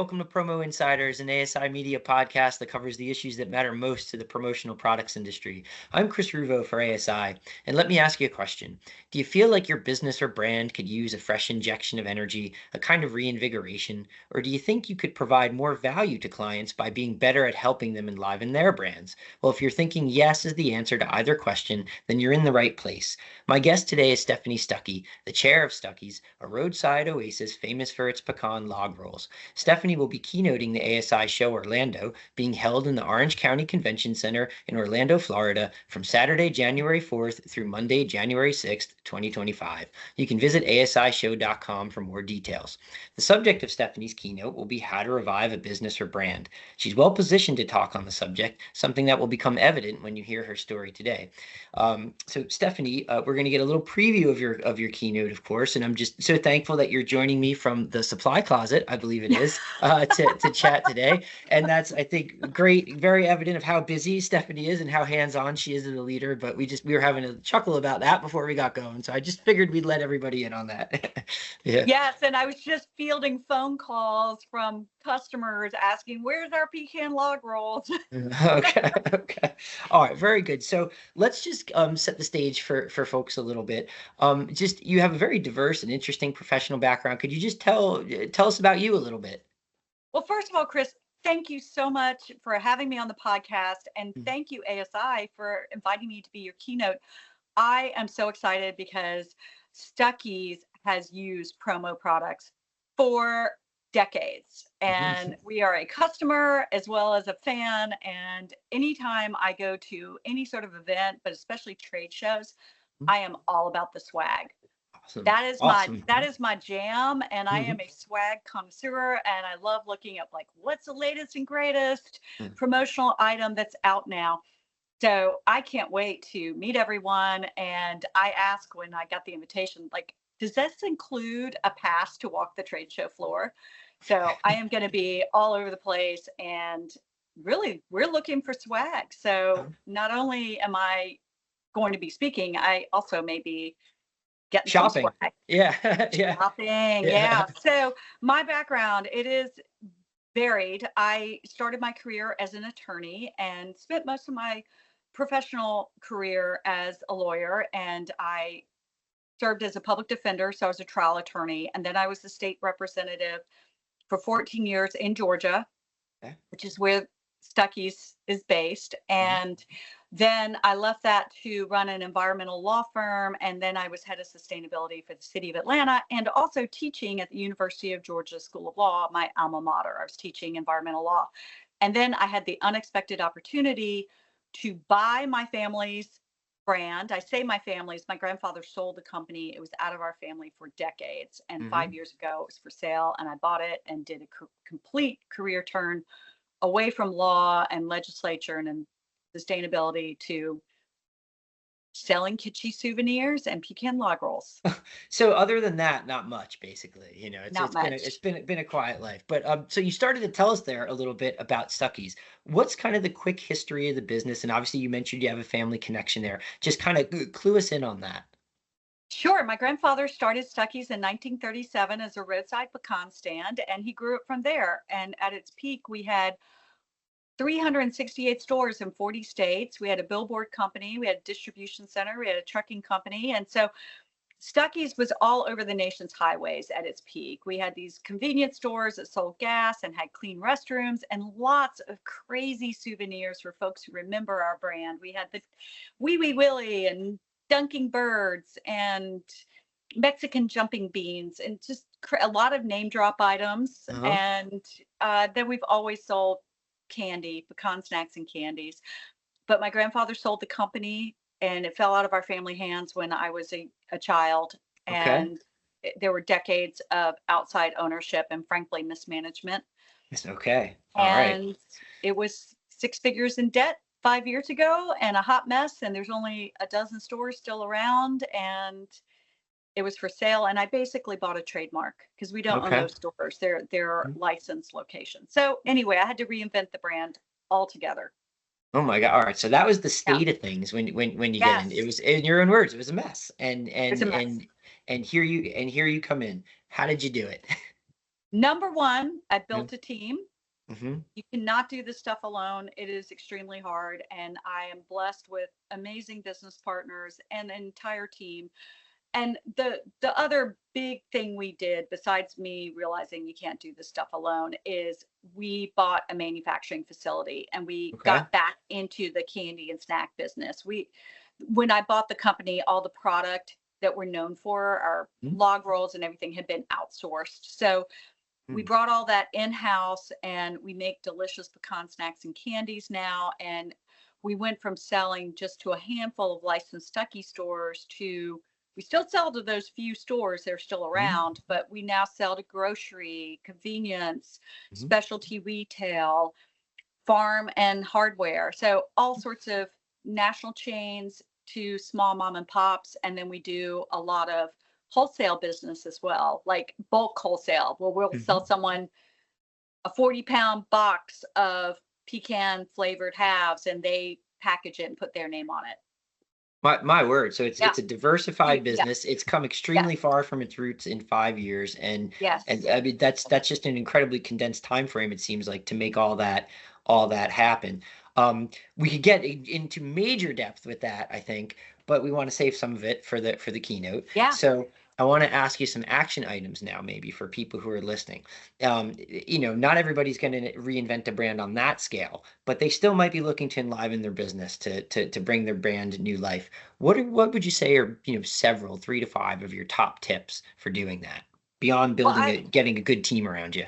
welcome to Promo Insiders, an ASI media podcast that covers the issues that matter most to the promotional products industry. I'm Chris Ruvo for ASI, and let me ask you a question. Do you feel like your business or brand could use a fresh injection of energy, a kind of reinvigoration, or do you think you could provide more value to clients by being better at helping them enliven their brands? Well, if you're thinking yes is the answer to either question, then you're in the right place. My guest today is Stephanie Stuckey, the chair of Stuckey's, a roadside oasis famous for its pecan log rolls. Stephanie will be keynoting the ASI Show Orlando, being held in the Orange County Convention Center in Orlando, Florida, from Saturday, January 4th through Monday, January 6th, 2025. You can visit asishow.com for more details. The subject of Stephanie's keynote will be how to revive a business or brand. She's well positioned to talk on the subject, something that will become evident when you hear her story today. So Stephanie, we're going to get a little preview of your keynote, of course, and I'm just so thankful that you're joining me from the supply closet, I believe it is, to chat today. And that's, I think, great, very evident of how busy Stephanie is and how hands-on she is as a leader. But we were having a chuckle about that before we got going. So I just figured we'd let everybody in on that. Yeah. Yes, and I was just fielding phone calls from customers asking, where's our pecan log rolls? Okay. All right, very good. So let's just set the stage for folks a little bit. Just you have a very diverse and interesting professional background. Could you just tell us about you a little bit? Well, first of all, Chris, thank you so much for having me on the podcast, and thank you, ASI, for inviting me to be your keynote. I am so excited because Stuckey's has used promo products for decades, and we are a customer as well as a fan. And anytime I go to any sort of event, but especially trade shows, I am all about the swag. Awesome. That is Awesome. that is my jam, and I am a swag connoisseur, and I love looking up like what's the latest and greatest promotional item that's out now. So I can't wait to meet everyone. And I asked when I got the invitation, like, does this include a pass to walk the trade show floor? So I am going to be all over the place, and really, we're looking for swag. So not only am I going to be speaking, I also may be getting shopping. Some swag. Yeah. Shopping. Yeah. So my background, it is varied. I started my career as an attorney and spent most of my professional career as a lawyer, and I served as a public defender, so I was a trial attorney, and then I was the state representative for 14 years in Georgia, which is where Stuckey's is based. And then I left that to run an environmental law firm, and then I was head of sustainability for the city of Atlanta, and also teaching at the University of Georgia School of Law, my alma mater. I was teaching environmental law. And then I had the unexpected opportunity to buy my family's brand. I say my family's, my grandfather sold the company. It was out of our family for decades. And 5 years ago, it was for sale. And I bought it and did a complete career turn away from law and legislature and sustainability to selling kitschy souvenirs and pecan log rolls. So other than that, not much, basically. You know, it's been a quiet life. But so you started to tell us there a little bit about Stuckey's. What's kind of the quick history of the business? And obviously you mentioned you have a family connection there. Just kind of clue us in on that. Sure. My grandfather started Stuckey's in 1937 as a roadside pecan stand, and he grew it from there. And at its peak, we had 368 stores in 40 states. We had a billboard company, we had a distribution center, we had a trucking company. And so Stuckey's was all over the nation's highways at its peak. We had these convenience stores that sold gas and had clean restrooms and lots of crazy souvenirs for folks who remember our brand. We had the Wee Wee Willie and dunking birds and Mexican jumping beans and just a lot of name drop items. And then we've always sold candy, pecan snacks and candies. But my grandfather sold the company, and it fell out of our family hands when I was a child. And there were decades of outside ownership and frankly mismanagement. Okay. And it was 6 figures in debt 5 years ago and a hot mess. And there's only a dozen stores still around, and it was for sale. And I basically bought a trademark because we don't own those stores. They're licensed locations. So anyway, I had to reinvent the brand altogether. Oh my God. All right. So that was the state of things when you get in. It was, in your own words, it was a mess. And here you come in. How did you do it? Number one, I built a team. Mm-hmm. You cannot do this stuff alone. It is extremely hard. And I am blessed with amazing business partners and an entire team. And the other big thing we did, besides me realizing you can't do this stuff alone, is we bought a manufacturing facility and we Okay. got back into the candy and snack business. When I bought the company, all the product that we're known for, our Mm-hmm. log rolls and everything, had been outsourced. So we brought all that in-house and we make delicious pecan snacks and candies now. And we went from selling just to a handful of licensed Stuckey stores to, we still sell to those few stores, they're still around, but we now sell to grocery, convenience, Mm-hmm. specialty retail, farm and hardware. So all sorts of national chains to small mom and pops. And then we do a lot of wholesale business as well, like bulk wholesale, where we'll sell someone a 40-pound box of pecan flavored halves and they package it and put their name on it. My word. So it's Yeah. it's a diversified Yeah. business. It's come extremely far from its roots in 5 years. And Yes. I mean that's just an incredibly condensed time frame, it seems like, to make all that happen. We could get into major depth with that, I think, but we want to save some of it for the keynote. Yeah. So I want to ask you some action items now, maybe for people who are listening. Not everybody's going to reinvent a brand on that scale, but they still might be looking to enliven their business to bring their brand new life. What would you say are, several, 3 to 5 of your top tips for doing that beyond getting a good team around you?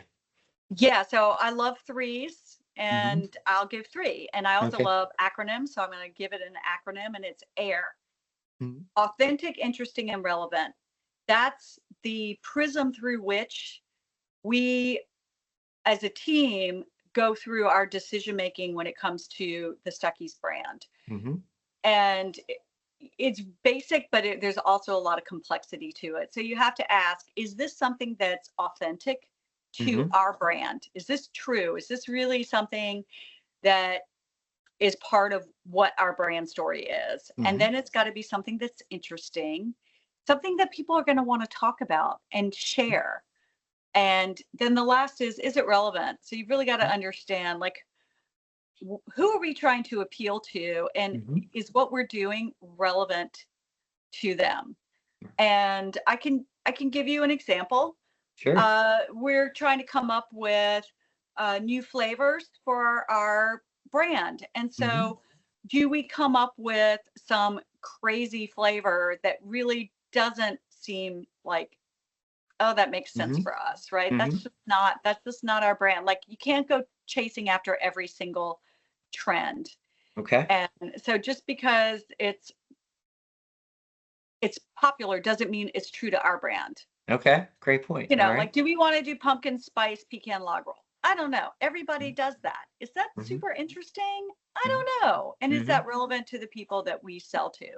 Yeah. So I love threes Mm-hmm. and I'll give three. And I also Okay. love acronyms. So I'm going to give it an acronym and it's AIR. Mm-hmm. Authentic, interesting, and relevant. That's the prism through which we as a team go through our decision making when it comes to the Stuckey's brand. Mm-hmm. And it's basic, but there's also a lot of complexity to it. So you have to ask, is this something that's authentic to our brand? Is this true? Is this really something that is part of what our brand story is? And then it's got to be something that's interesting, something that people are going to want to talk about and share. And then the last is it relevant? So you've really got to understand, like, who are we trying to appeal to? And is what we're doing relevant to them? And I can give you an example. Sure. We're trying to come up with new flavors for our brand. And so do we come up with some crazy flavor that really doesn't seem like, oh, that makes sense for us, right? That's just not our brand. Like, you can't go chasing after every single trend. Okay. And so just because it's popular doesn't mean it's true to our brand. Okay. Great point. Like, do we want to do pumpkin spice pecan log roll? I don't know. Everybody does that. Is that super interesting? I don't know. And is that relevant to the people that we sell to?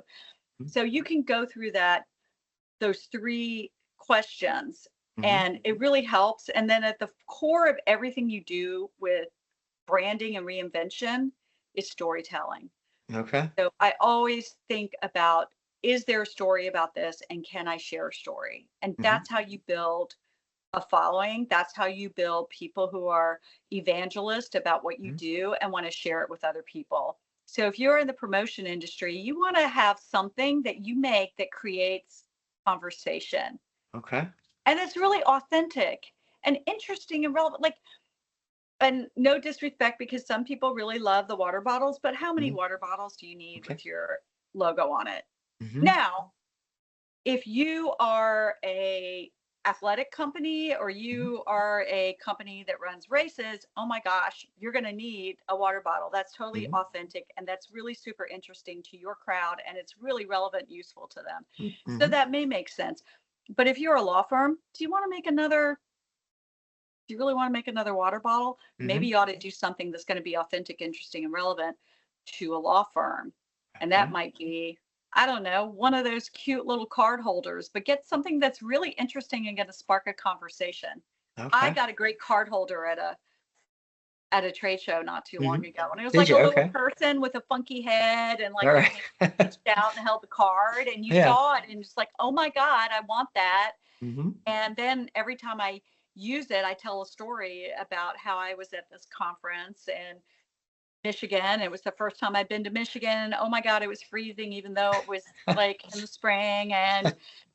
So you can go through those three questions and it really helps. And then at the core of everything you do with branding and reinvention is storytelling. Okay. So I always think about, is there a story about this and can I share a story? And that's how you build a following. That's how you build people who are evangelist about what you do and want to share it with other people. So if you're in the promotion industry, you want to have something that you make that creates conversation. Okay. And it's really authentic and interesting and relevant. Like, and no disrespect, because some people really love the water bottles, but how many water bottles do you need with your logo on it? Now, if you are a athletic company or you are a company that runs races, oh my gosh, you're going to need a water bottle. That's totally authentic and that's really super interesting to your crowd and it's really relevant and useful to them. So that may make sense. But if you're a law firm, do you really want to make another water bottle? Maybe you ought to do something that's going to be authentic, interesting, and relevant to a law firm. And that might be, I don't know, one of those cute little card holders, but get something that's really interesting and going to spark a conversation. I got a great card holder at a trade show not too long ago. And it was like a little person with a funky head and like reached out and held the card and you saw it and just like, oh my God, I want that. And then every time I use it. I tell a story about how I was at this conference in Michigan. It was the first time I'd been to Michigan. Oh my God, it was freezing, even though it was like in the spring, and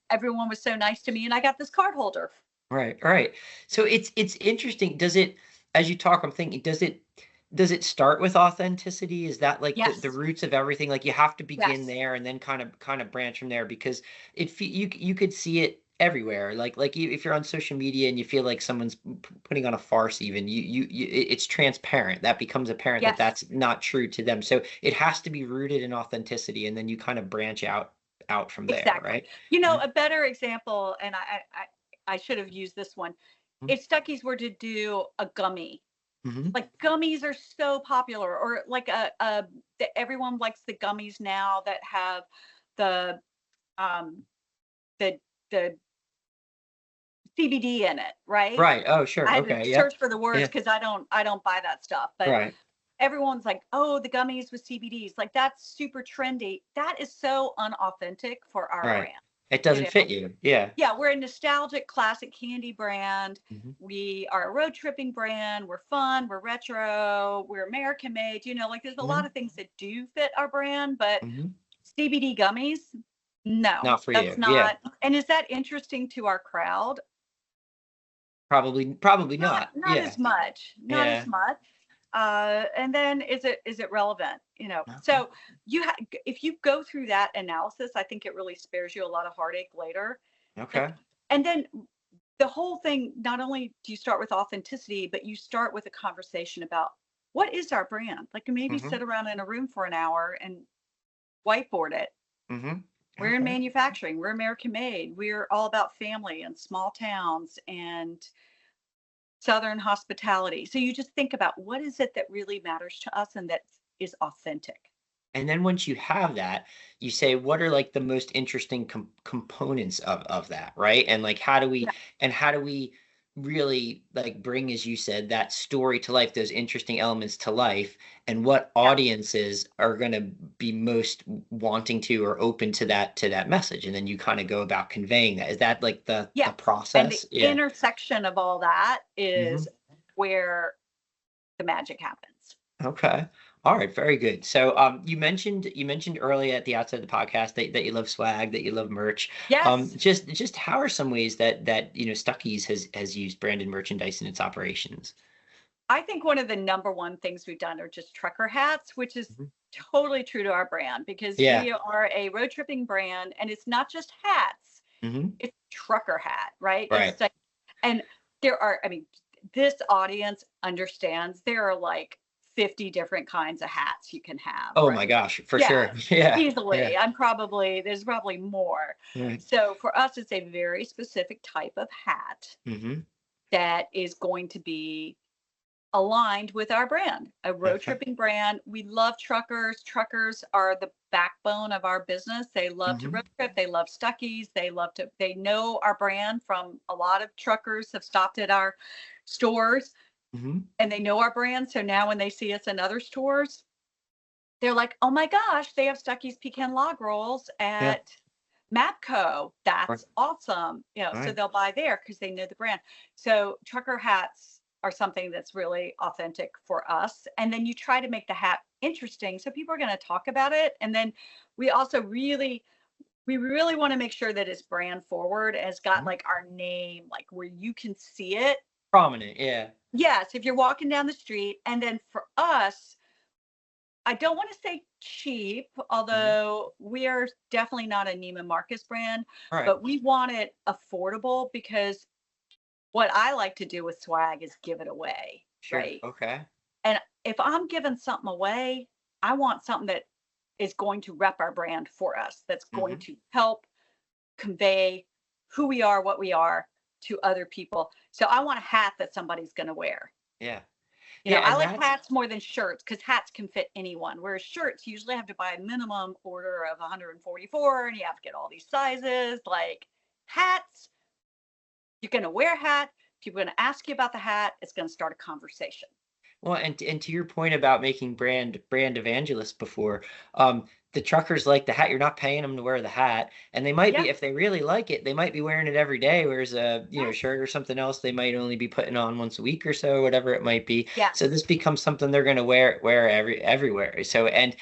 everyone was so nice to me. And I got this card holder. Right, right. So it's interesting. Does it, as you talk, I'm thinking, does it start with authenticity? Is that like the Yes. roots of everything? Like you have to begin Yes. there and then kind of branch from there, because you could see it everywhere. Like if you're on social media and you feel like someone's putting on a farce, even it's transparent. That becomes apparent that Yes. that's not true to them. So it has to be rooted in authenticity, and then you kind of branch out from there, Exactly. right? You know, Mhm, a better example, and I should have used this one. If Stuckey's were to do a gummy, mhm, like gummies are so popular, or like everyone likes the gummies now that have the um the the CBD in it, right? right. Oh, sure. I had to Okay. Yep. search for the words Yeah. because I don't buy that stuff. But Right. everyone's like, oh, the gummies with CBDs, like that's super trendy. That is so unauthentic for our Right. brand. It You doesn't know, fit you. Yeah. yeah, we're a nostalgic classic candy brand. Mhm, We are a road tripping brand. We're fun, we're retro, we're American made. Like there's a lot mhm, of things that do fit our brand, but mhm. CBD gummies, no, Not for that's you. Yeah. not. And is that interesting to our crowd? Probably Not not. not Yeah. as much, not as Yeah. much. And then is it relevant? Okay. So if you go through that analysis, I think it really spares you a lot of heartache later. Like, Okay. and then the whole thing, not only do you start with authenticity, but you start with a conversation about what is our brand? Like maybe Mhm. sit around in a room for an hour and whiteboard it. Mhm. We're in Okay. manufacturing, we're American made, we're all about family and small towns and Southern hospitality. So you just think about what is it that really matters to us and that is authentic. And then once you have that, you say, what are like the most interesting components of that, right? And like, Yeah. how do we really like bring, as you said, that story to life, those interesting elements to life, and what Yeah. audiences are going to be most wanting to or open to that message, and then you kind of go about conveying that. Is that like the Yes. And the process? Yeah. intersection of all that Hmm. is where the magic happens. Okay. All right. Very good. So, you mentioned earlier at the outset of the podcast that you love swag, that you love merch. Yes. Just how are some ways that Stuckey's has used branded merchandise in its operations? I think one of the number one things we've done are just trucker hats, which is Mhm. totally true to our brand because Yeah. we are a road tripping brand and it's not just hats, Hmm. it's trucker hat, right? Right. And I mean, this audience understands there are like 50 different kinds of hats you can have, Oh my right? gosh, for sure. Yes, Yeah. Yeah. easily. There's probably more. Right. So for us, it's a very specific type of hat Hmm. that is going to be aligned with our brand, a road Okay. tripping brand. We love truckers. Truckers are the backbone of our business. They love to Hmm. road trip. They love Stuckies. They know our brand from a lot of truckers have stopped at our stores Hmm. and they know our brand. So now when they see us in other stores, they're like, oh my gosh, they have Stuckies pecan log rolls Yeah. at Mapco. Right. That's awesome. So Right. they'll buy there because they know the brand. So trucker hats are something that's really authentic for us. And then you try to make the hat interesting. So people are going to talk about it. And then we also we really want to make sure that it's brand forward, has got Mhm. like our name, like where you can see it. Prominent. Yeah. Yes, if you're walking down the street. And then for us, I don't want to say cheap, Hmm. although we are definitely not a Neiman Marcus brand, All right. but we want it affordable because what I like to do with swag is give it away, Sure. right? Okay. And if I'm giving something away, I want something that is going to rep our brand for us, that's going Hmm. to help convey who we are, what we are to other people. So I want a hat that somebody's going to wear. Yeah. Yeah. I And like that's hats more than shirts because hats can fit anyone, whereas shirts usually have to buy a minimum order of 144 and you have to get all these sizes. Like hats, you're going to wear a hat. People are going to ask you about the hat. It's going to start a conversation. Well, and to your point about making brand evangelists before, um, the truckers like the hat. You're not paying them to wear the hat, and they might Yeah. be, if they really like it, they might be wearing it every day. Whereas a Yes. shirt or something else, they might only be putting on once a week or so, whatever it might be. Yes. So this becomes something they're going to wear everywhere. So and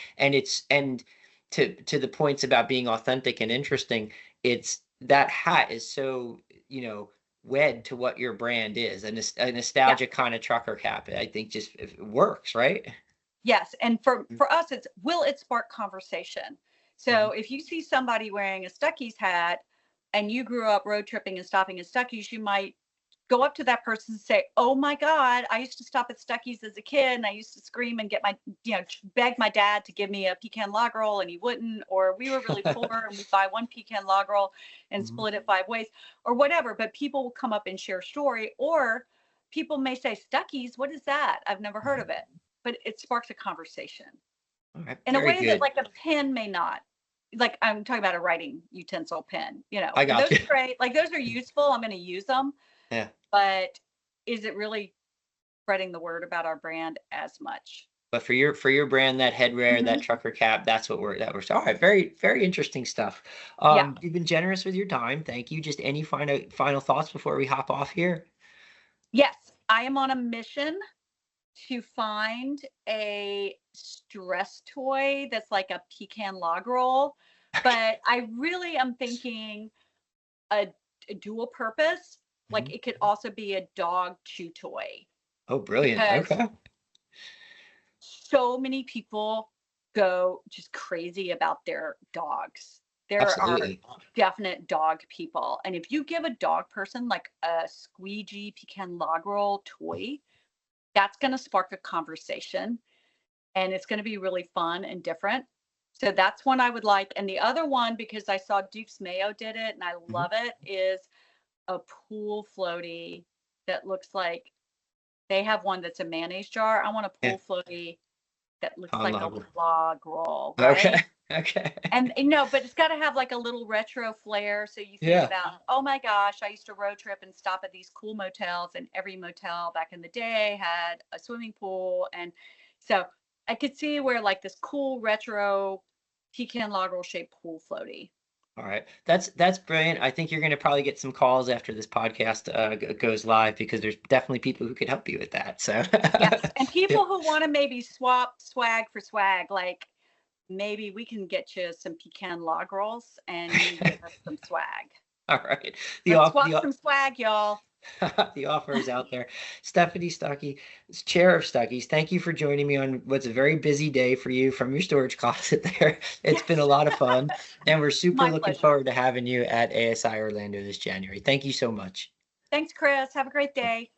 to the points about being authentic and interesting, it's that hat is so wed to what your brand is, and a Yeah. nostalgic kind of trucker cap. I think just it works, right? Yes. And for us, it's, will it spark conversation? Mm-hmm. So if you see somebody wearing a Stuckey's hat and you grew up road tripping and stopping at Stuckey's, you might go up to that person and say, "Oh my God, I used to stop at Stuckey's as a kid and I used to scream and get my, beg my dad to give me a pecan log roll and he wouldn't, or we were really poor and we'd buy one pecan log roll and Mm-hmm. split it 5 ways," or whatever. But people will come up and share story, or people may say, "Stuckey's, what is that? I've never heard of it." But it sparks a conversation All right, in a very way that good. like a pen may not. Like I'm talking about a writing utensil pen, I got those you. are great. Like those are useful. I'm going to use them. Yeah. But is it really spreading the word about our brand as much? But for your brand, that headwear, that Hmm. trucker cap, that's what we're all right. Very, very interesting stuff. Yeah. You've been generous with your time. Thank you. Just any final thoughts before we hop off here? Yes, I am on a mission to find a stress toy that's like a pecan log roll, but I really am thinking a, a dual purpose. Like Mhm. it could also be a dog chew toy, Oh, brilliant. because Okay. so many people go just crazy about their dogs. There are Absolutely. definite dog people. And if you give a dog person like a squeegee pecan log roll toy, that's going to spark a conversation and it's going to be really fun and different. So that's one I would like. And the other one, because I saw Duke's Mayo did it and I Mhm. love it, is a pool floaty that looks like, they have one that's a mayonnaise jar. I want a Yeah. pool floaty that looks On like a log. log roll, Okay. right? Okay. And no, but it's got to have like a little retro flair. So you think Yeah. about, oh my gosh, I used to road trip and stop at these cool motels, and every motel back in the day had a swimming pool. And so I could see where like this cool retro pecan log roll shaped pool floaty. All right. That's brilliant. I think you're going to probably get some calls after this podcast goes live, because there's definitely people who could help you with that. So Yes. And yeah. people who want to maybe swap swag for swag, like maybe we can get you some pecan log rolls and you give us some swag. All right. The Let's off swap the some swag, y'all. the offer is out there. Stephanie Stuckey, chair of Stuckey's, thank you for joining me on what's a very busy day for you from your storage closet there. It's been a Yes. lot of fun, and we're super My looking pleasure. forward to having you at ASI Orlando this January. Thank you so much. Thanks, Chris. Have a great day.